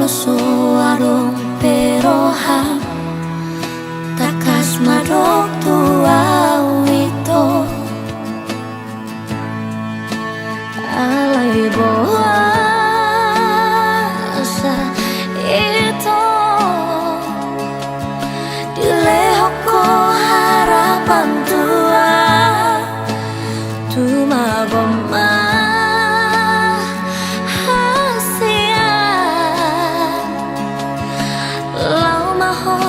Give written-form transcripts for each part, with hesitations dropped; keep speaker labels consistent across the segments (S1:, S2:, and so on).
S1: suarong peroha takas madok tua wito alai boasa itu dilehoko harapan tua tuma bomba hasia lau maho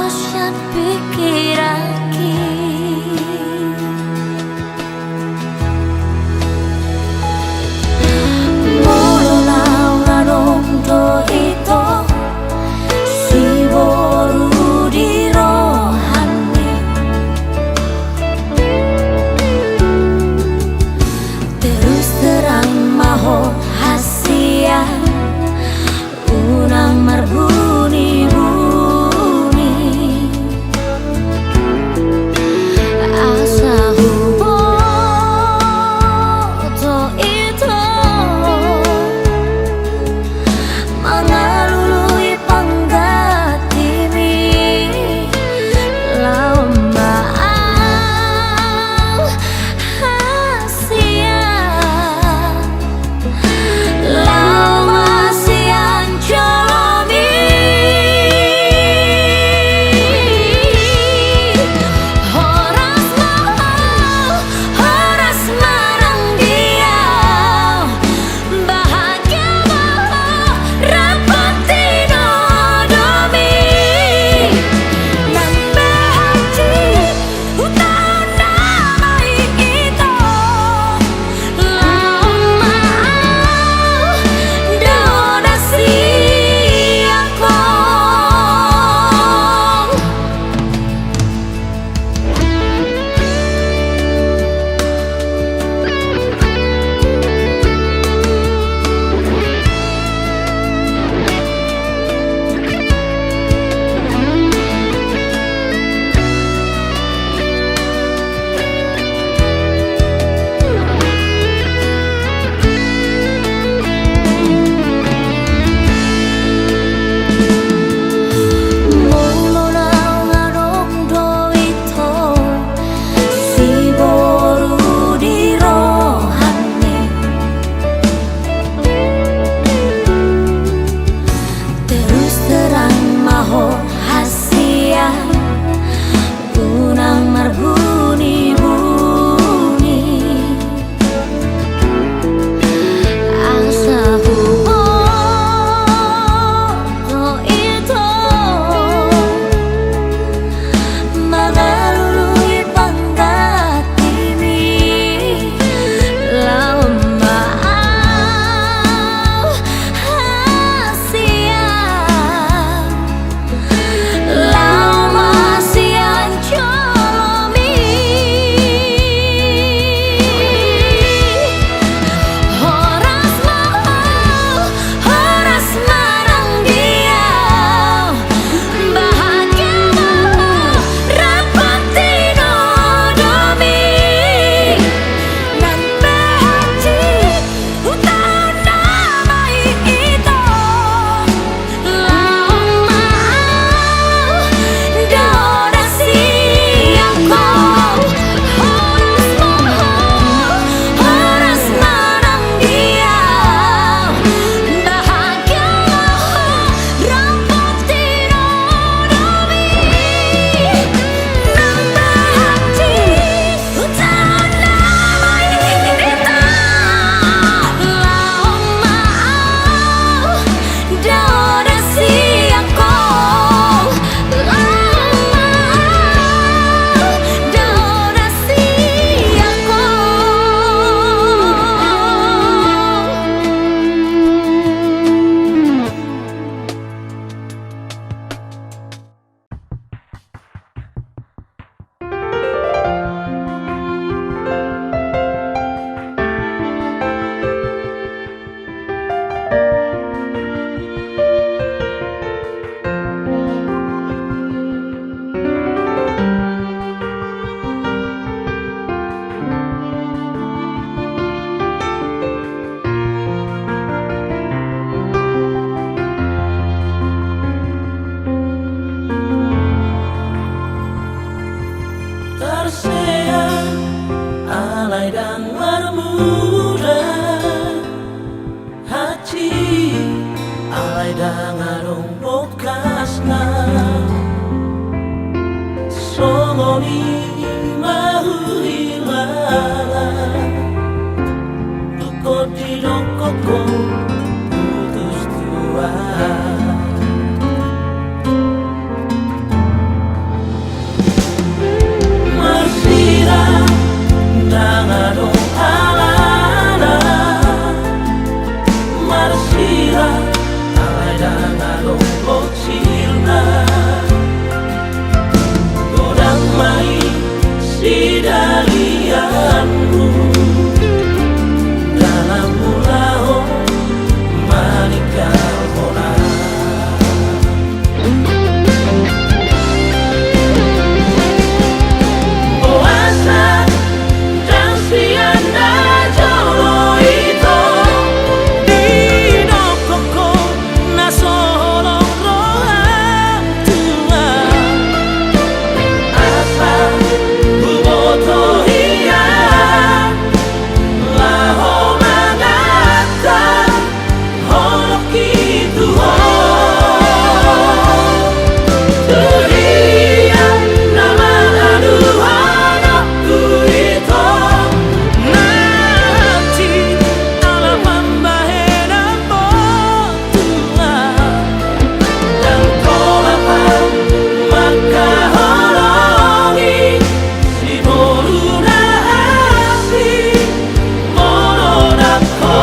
S2: dangarong bokasna songoni mahuilala Duko di lokoko putus tua Marsira dangarong alana Marsira alay dangarong bocilna Godang mai si dalianmu dalam pulau manikal kona Oasa dan sianda jolo itu di dokoko nasolong rohang tua asa buboto hiya laho magata holok itu Turia nama aduhana kuito nanti ala pambahena botua dan kolapang maka holongi si boruna asi monodako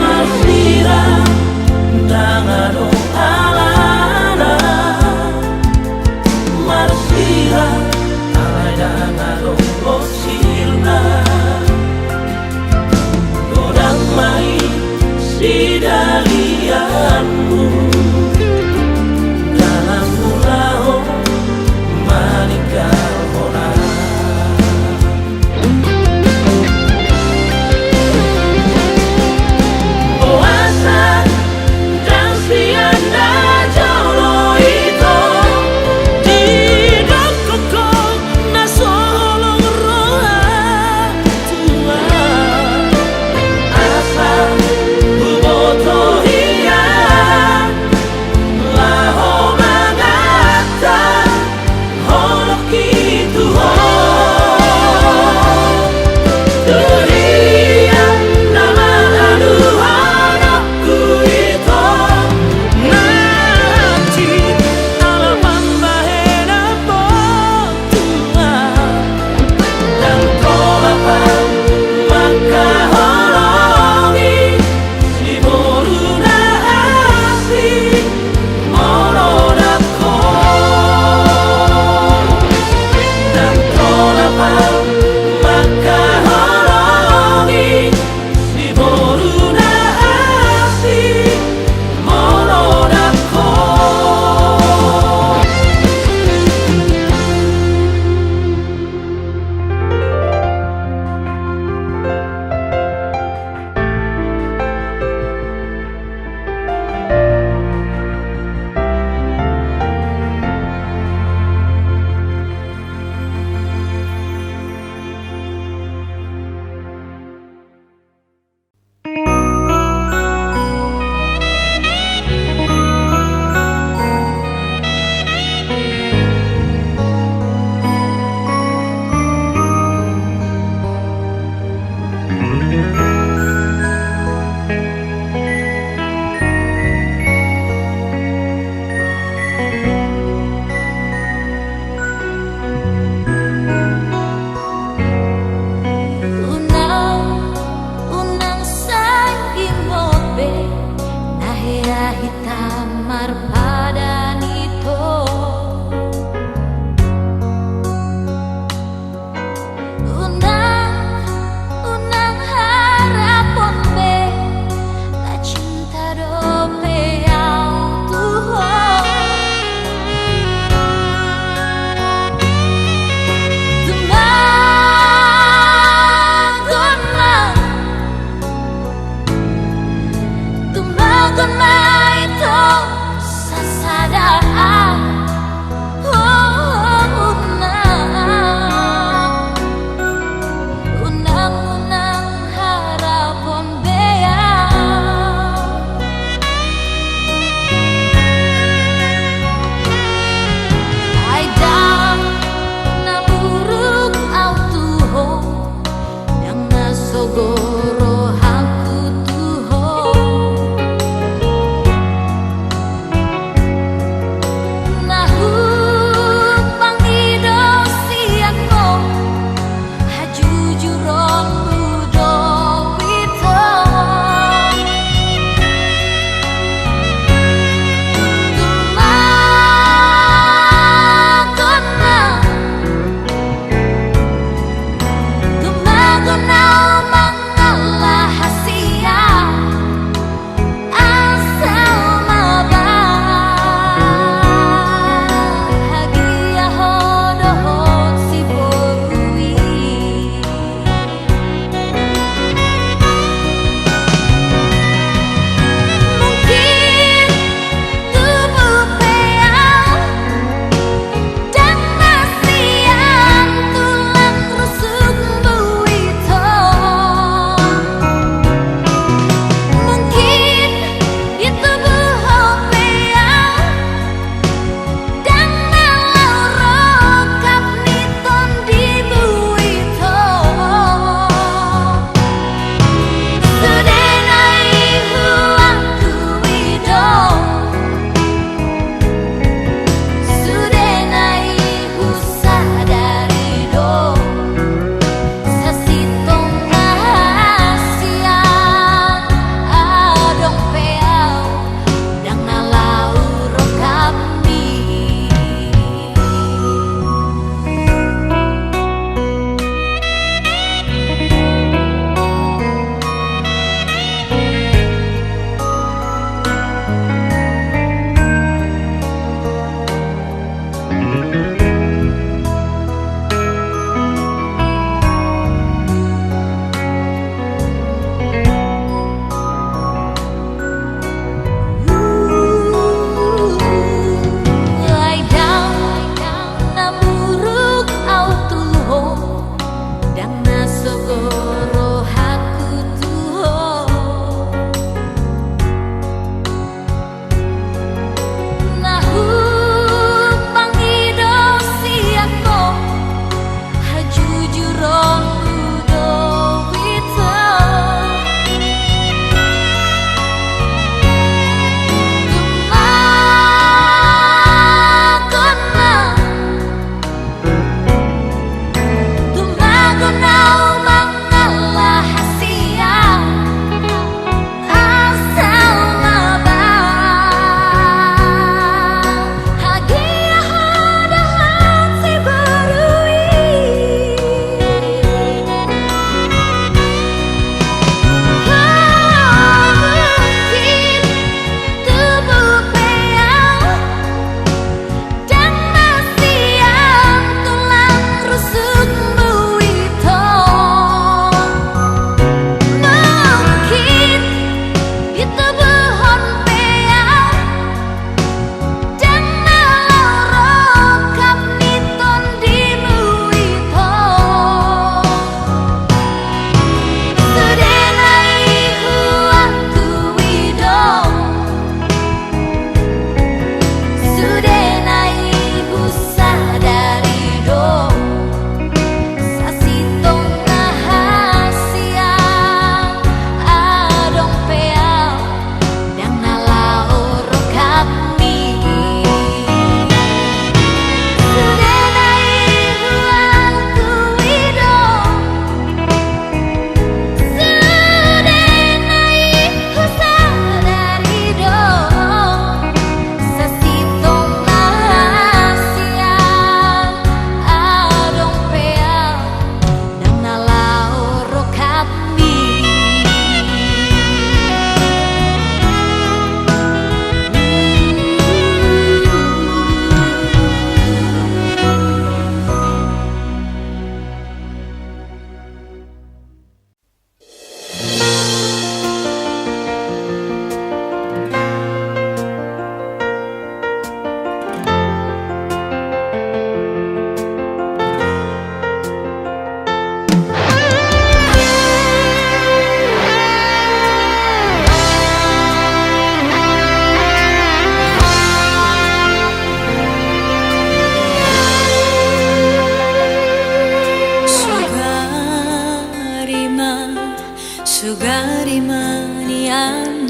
S2: Marsira dangarong alana Marsira alay dangarong bocilna Godang mai si dalianmu dalam pulau manikal kona Oasa dan sianda jolo itu di dokoko nasolong rohang tua asa buboto hiya
S1: Kun maito sasada unang-unang harapon bea ay dam namurug au tuho yang nasogoro haku tuho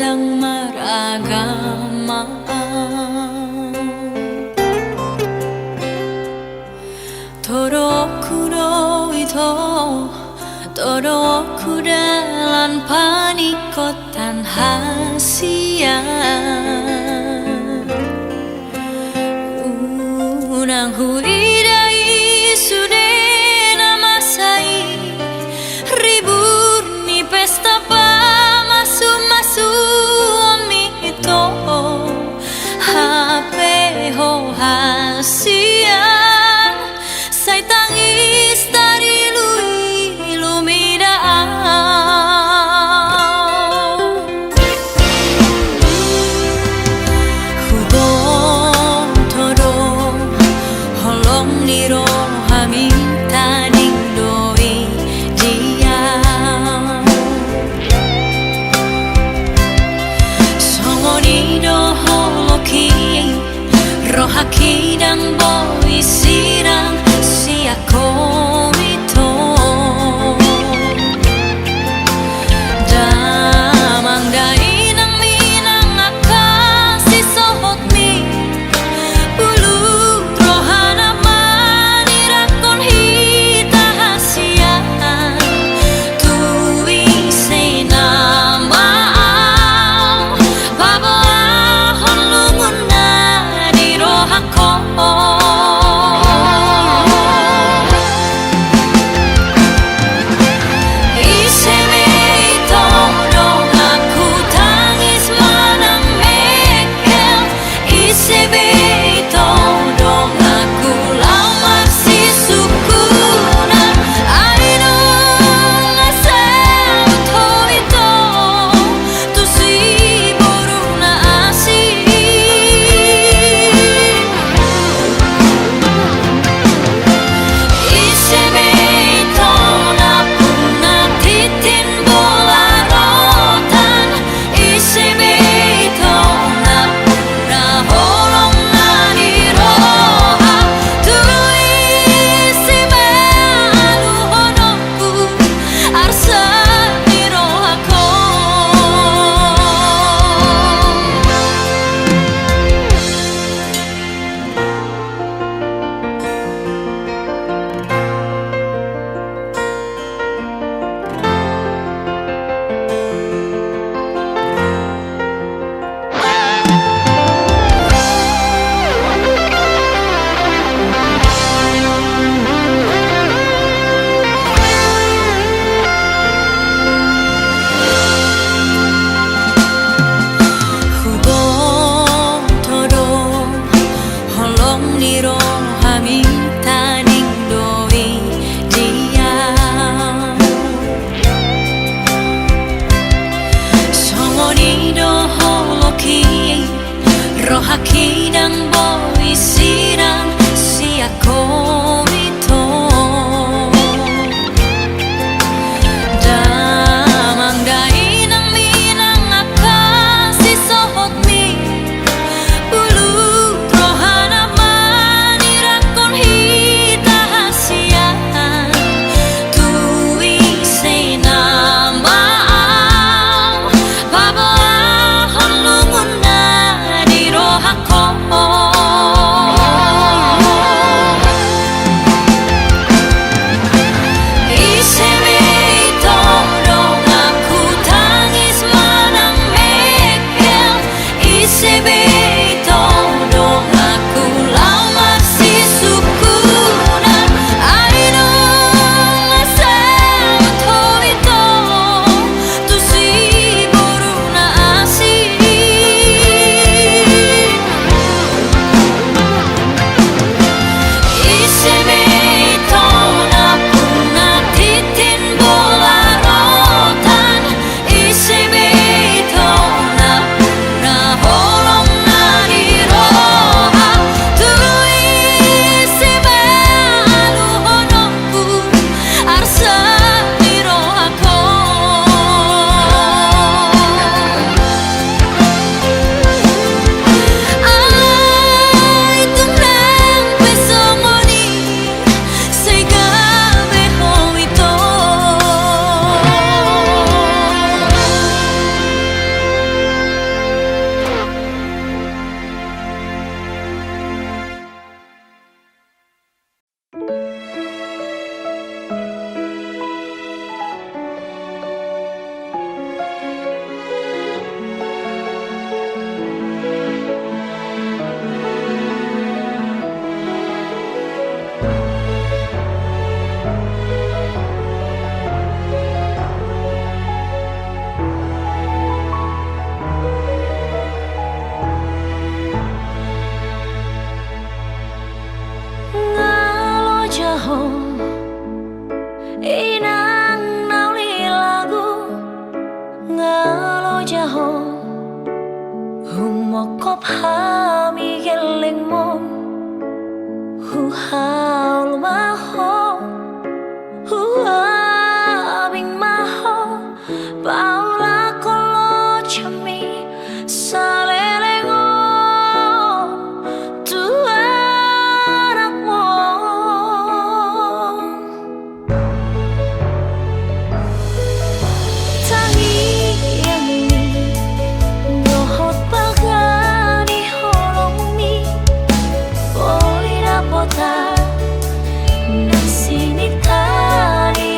S1: pandang meragama. Toroku ito Toroku dalam panikotan hasia. Unang huidai sudah nama sai ribur ni pesta pa masu mito HP ho hasian say tangis dari rohaki dan boy sirang si ako ito. Damang dai ng minang akan si sohot mi bulu rohana manirakon hita hasian tuwi say namang babaahon lungun na ako. Iseme ito dong aku tangis manang mekel. Iseme ito dong aku lamar si sukunan. Ay nung asal to ito tu si boru na asin. Rohaki dan boy sirang si ako ito. Damang dai ng minang akan si sohot mi bulu rohana manirakon hita hasian tuwi say namang babaahon lungun na ako. jaho humokop hami geleng mo hu haul maho hu abing maho paula kolo chami salelengo tu anak mo tangi yang ini nyohot bagani holong mi boleh dapota nasi ni tani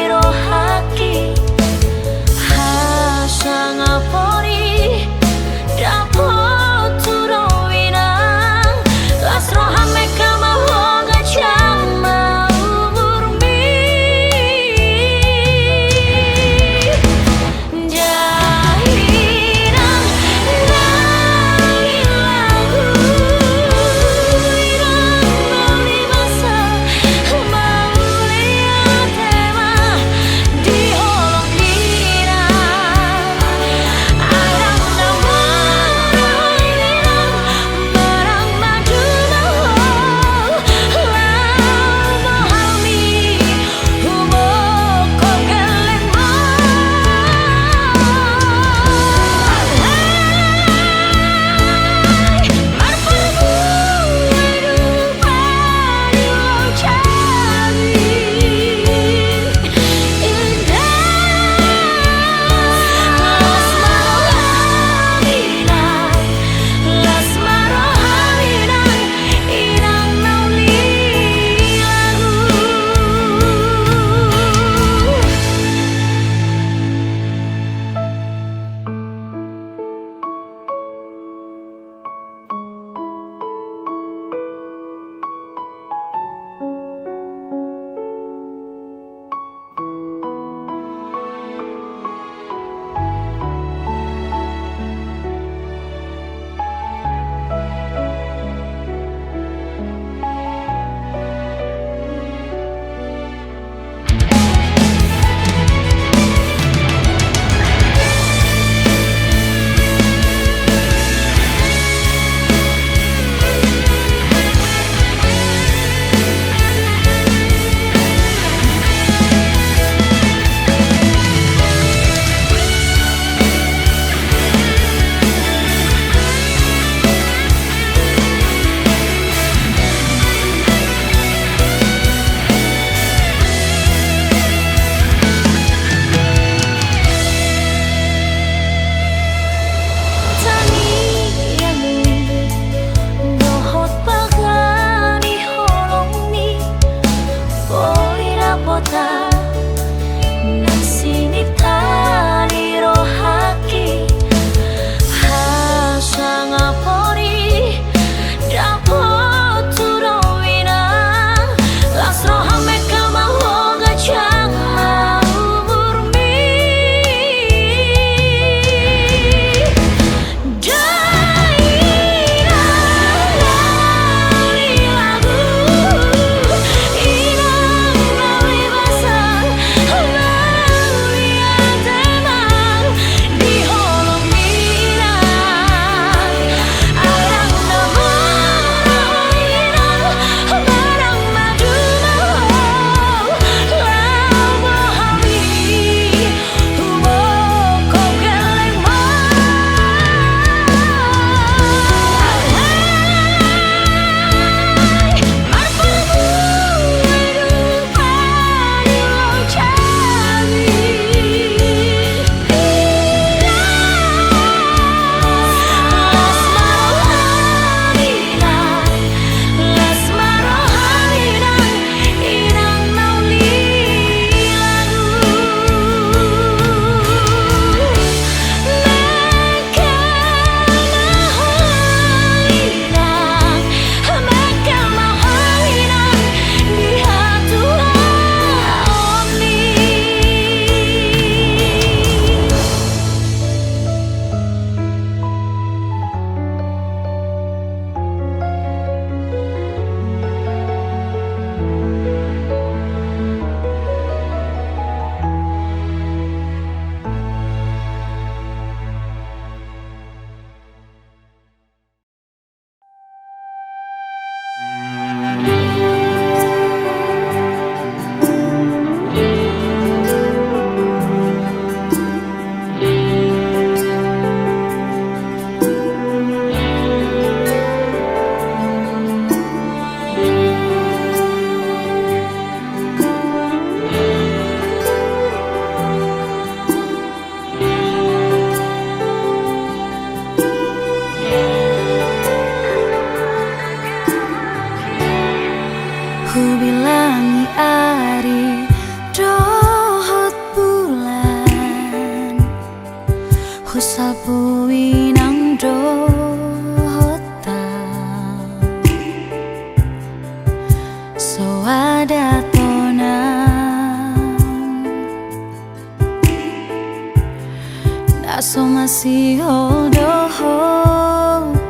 S1: hodo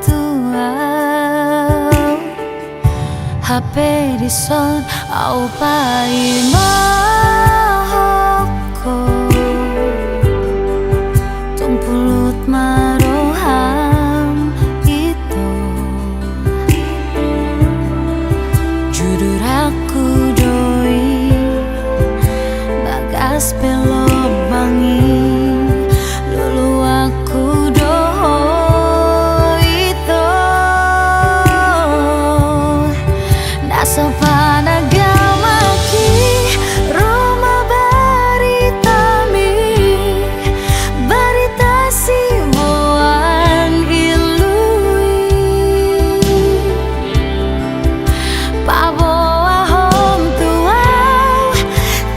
S1: tua HP di son au pai mahoko tumpulut maroham itu judul aku doi bagas pelok bangi lulu aku doho itu nasofana gamaki Roma baritami barita si boan ilui paboa hom tuau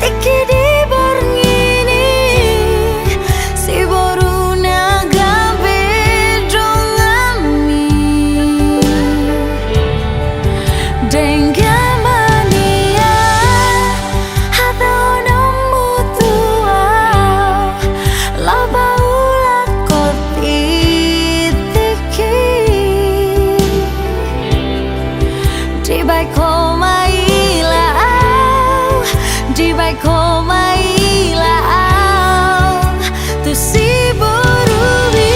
S1: tiki di borngini si boruna gabe dongami dengamania hata onomu tuau laba ula koti tiki di baik koma ilau di baik koma ilau tu si borubi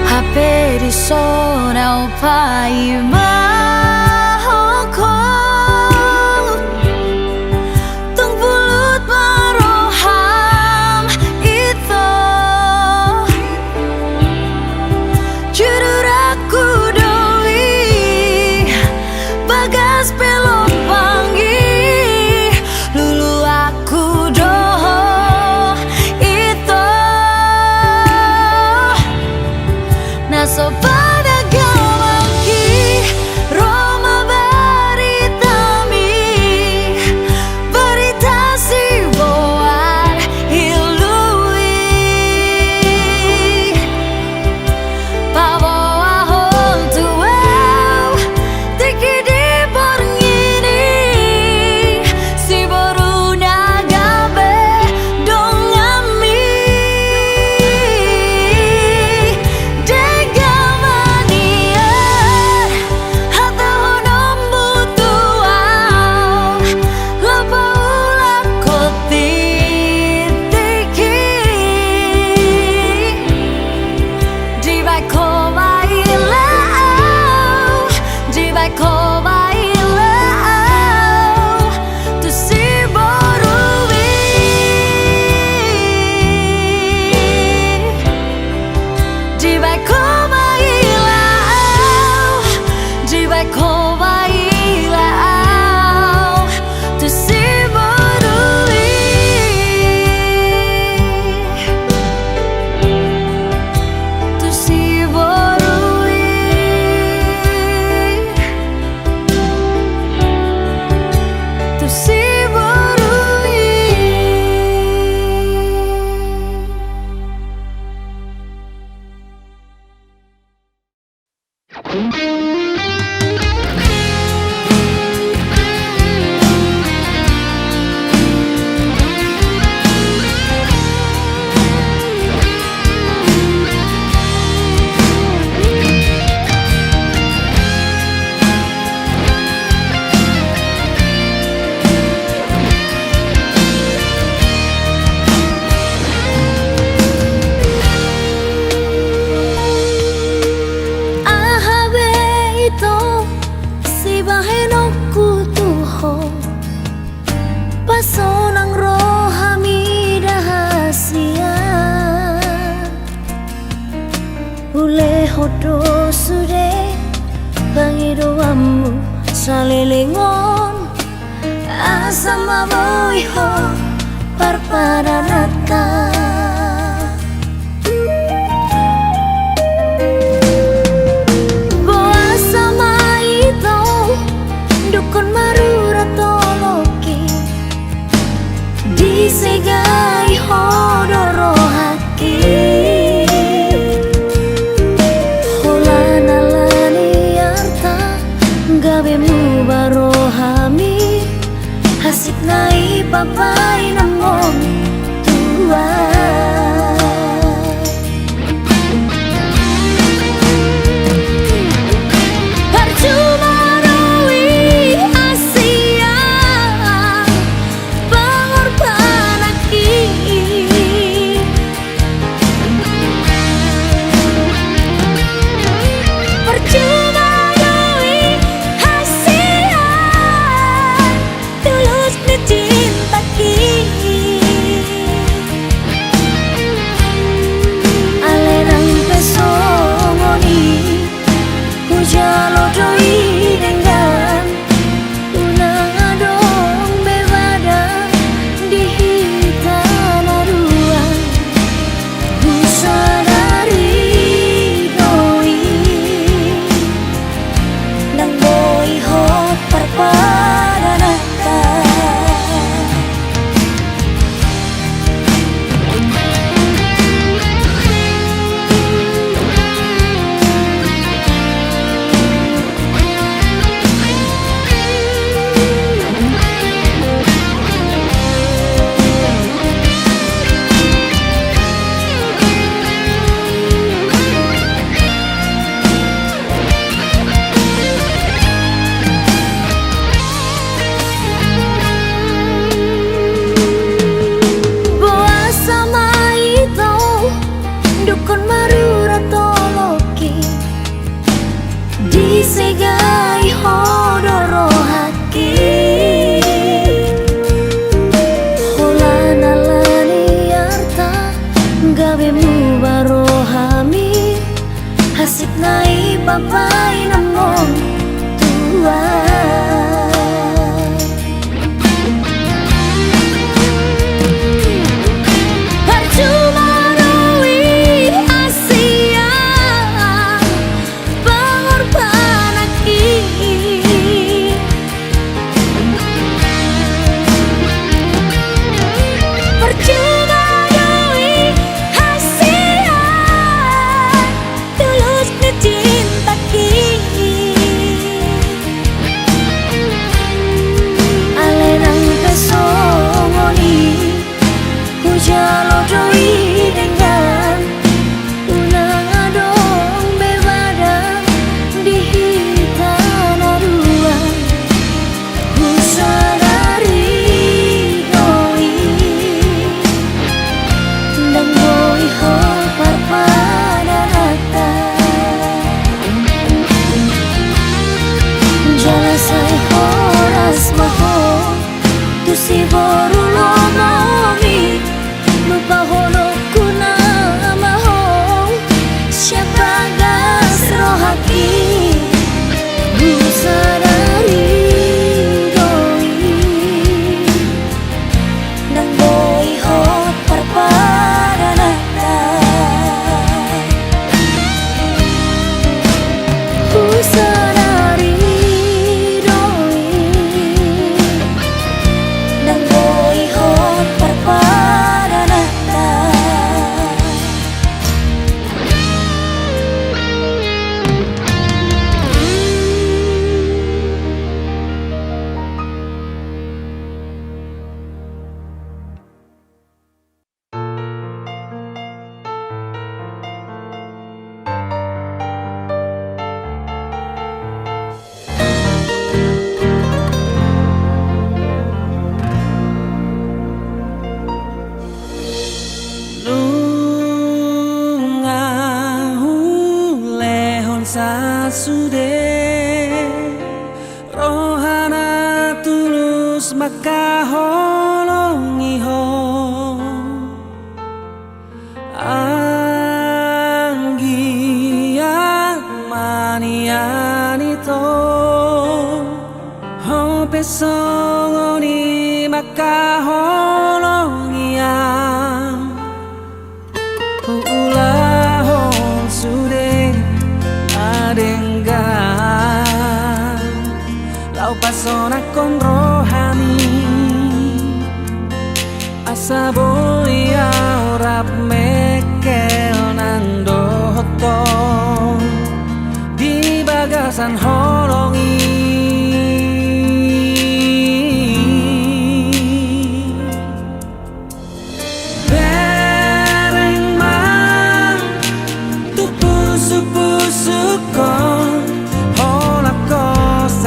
S1: HP di sonau pai mahoko tung pulut maroham itu judul aku doi bagas pelok pangi lulu aku doho itu naso pada gamaki Roma baritami barita si boan ilui paboa hom tuau tiki di borngini si boruna gabe dongami dengamania hata onomu tuau laba ula koti tiki di baik koma ilau di baik koma ilau tu si borubi di baik koma ilau di baik koma ilau tu si borubi tu si borubi tu si borubi ahabe itu si bahenoku tuho pasonang rohami rahasia ule hodo sude pangidoamu salilingon asama boiho parparanaka boa sama itu dukun marura toloki disegai hodoro haki papai namong tua. Percuma rui Asia pengorban aki. Percuma rui Asia tulus ngecinta ki. Alenang pesongoni hujalo doi dengan unang adong bebadang di tanah ruang. Kusadari doi dan doi hopar pada rata. Jala sai horas maho tu si boru lomomi lupa holo kuna maho siapa gas rohaki. Kusadari doi dan doi hopar pada rata. Kusadari doi dan doi hopar pada rata.
S2: Lehon sasude rohana tulus maka holongi ho anggia maniani to ho pesongoni maka holongi ang ulahon sude adenggan lau pasona kon rohani asa boya rap mekel nang doto di bagasan holongi.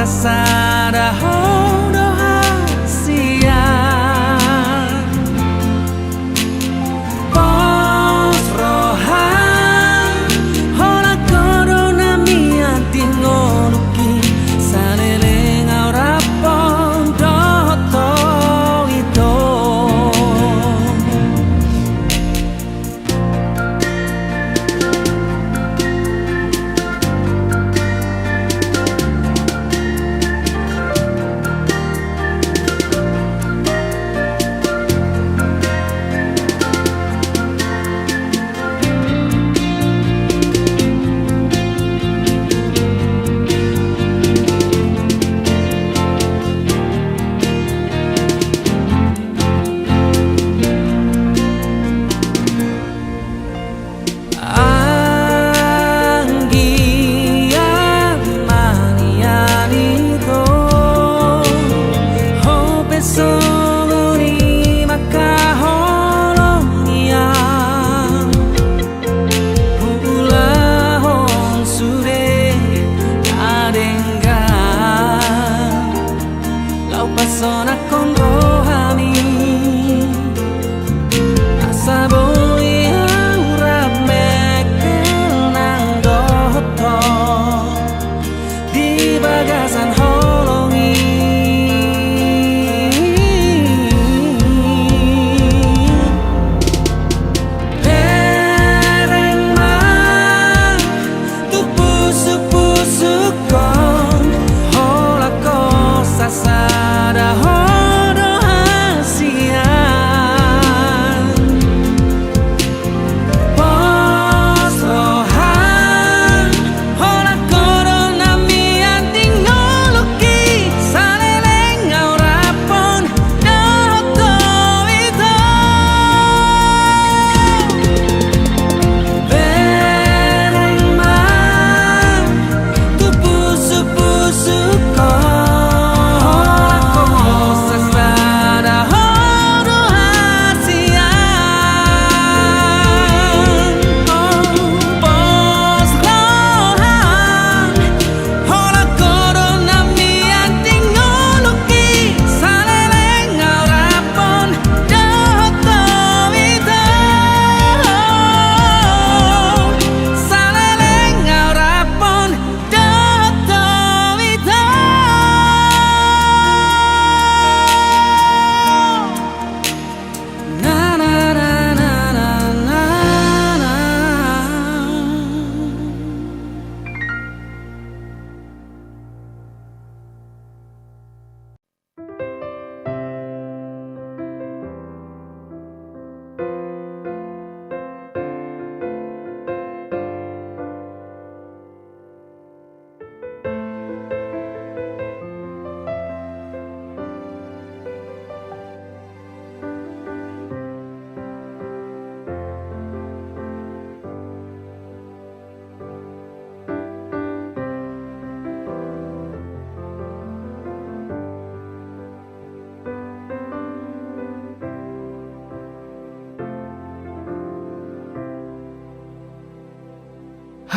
S2: Sada hodo hasia pos rohan hola kodo nami atin ngonuki saleleng aura pondo to ito.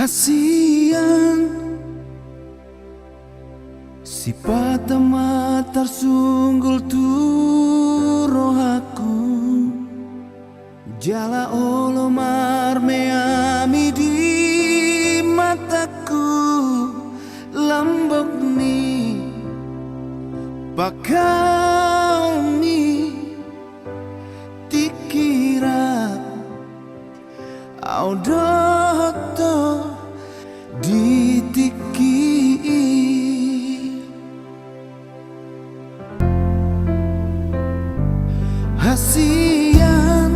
S2: Hasian si patama tersunggul turo aku jala olo marmeami di mataku lambok ni bakal ni tikira audoto ditiki hasian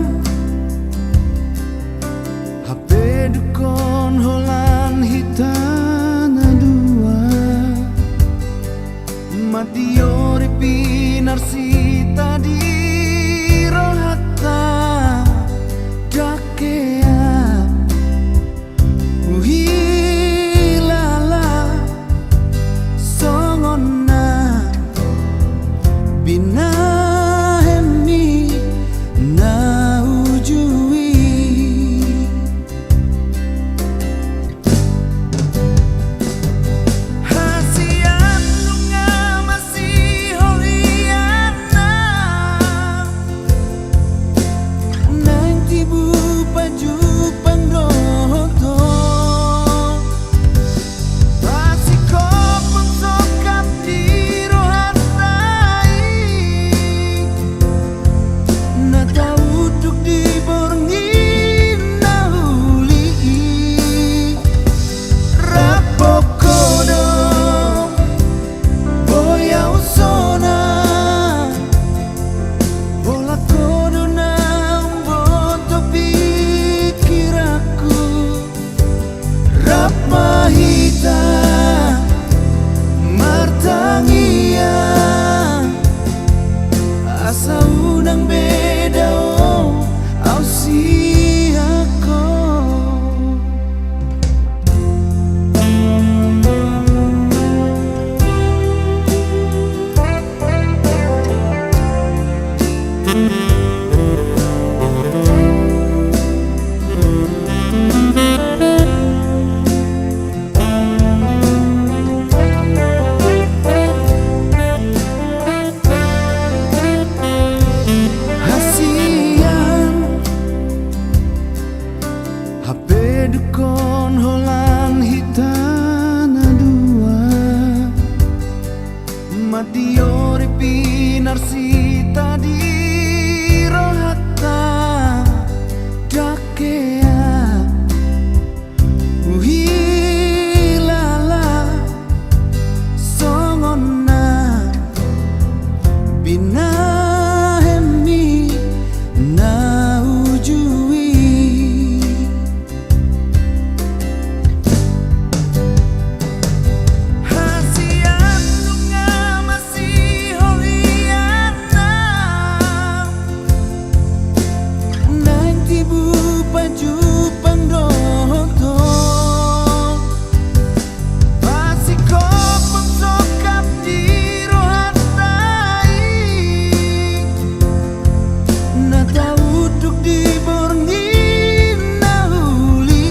S2: HP dukon holan hitana dua madiori pinarsita di rohata dakea uhilala songona binahemi na ujui hasian lunga masih holiana nanti bupa jupang doto pasti kau pun sokap di rohatai na tahu duk di borngin nahuli rapokodo boya usona bola kodo na boto pikiraku rapahita martangia asa unang beda au siako hasian HP dukon holan hitana dua madiori pinarsita di rohata dakea uhilala songona binahemi na ujui hasian lunga masih holiana nanti bupa jupang doto pasti kau pun sokap di rohatai na tahu duk di borngin nahuli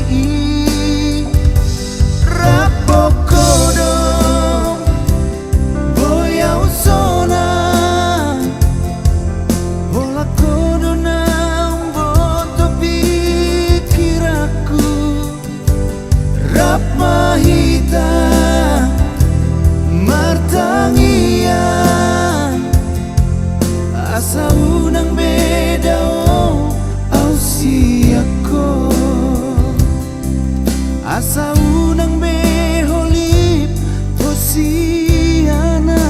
S2: rapokodo boya usona bola kodo na boto pikiraku rapahita martangia asa unang beda au siako asa unang beholip posiana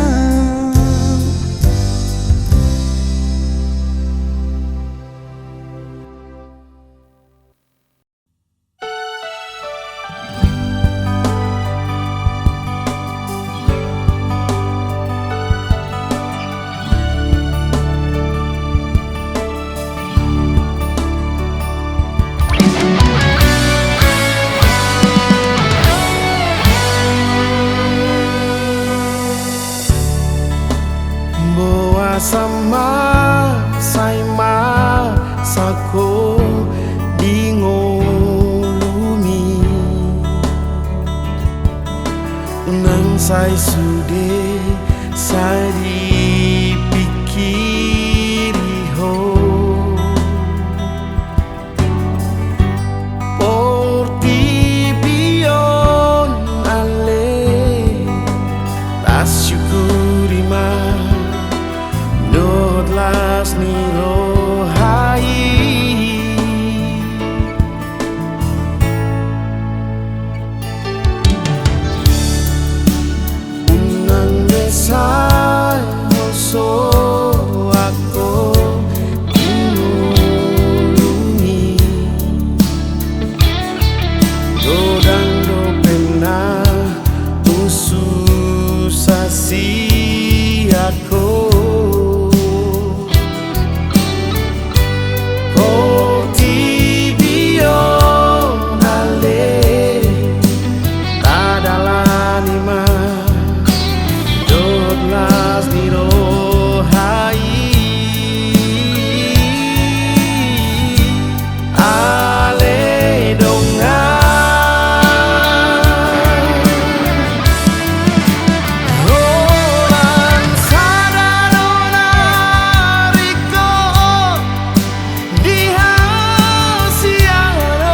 S2: Nang sai sude sai dipikiri ho Porti bion ale tas syukuri ma Dodlas ni rohai Sai moso ako inulungi Dodang do pena ususasi ako Koti bion ale tadalani ma Las di rohai ale dongan Rolan sadadona riko di hasiano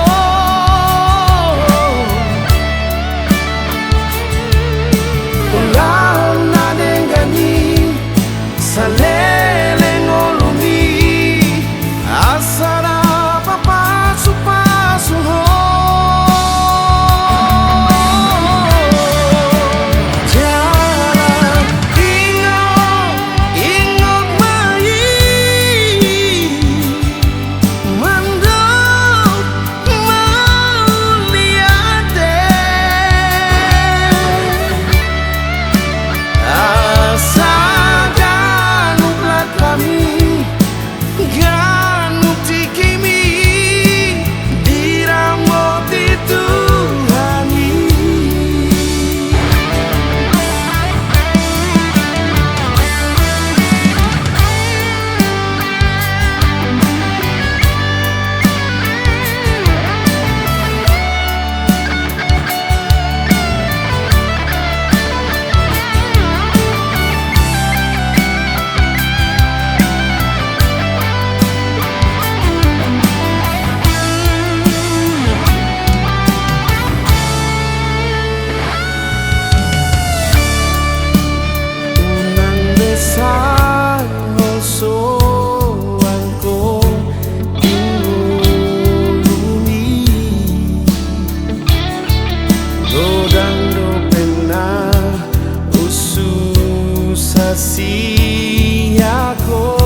S2: Salele ngolumi asara papasu-pasu ho Jangan ingat mai Menduk mauliate Ususasi aku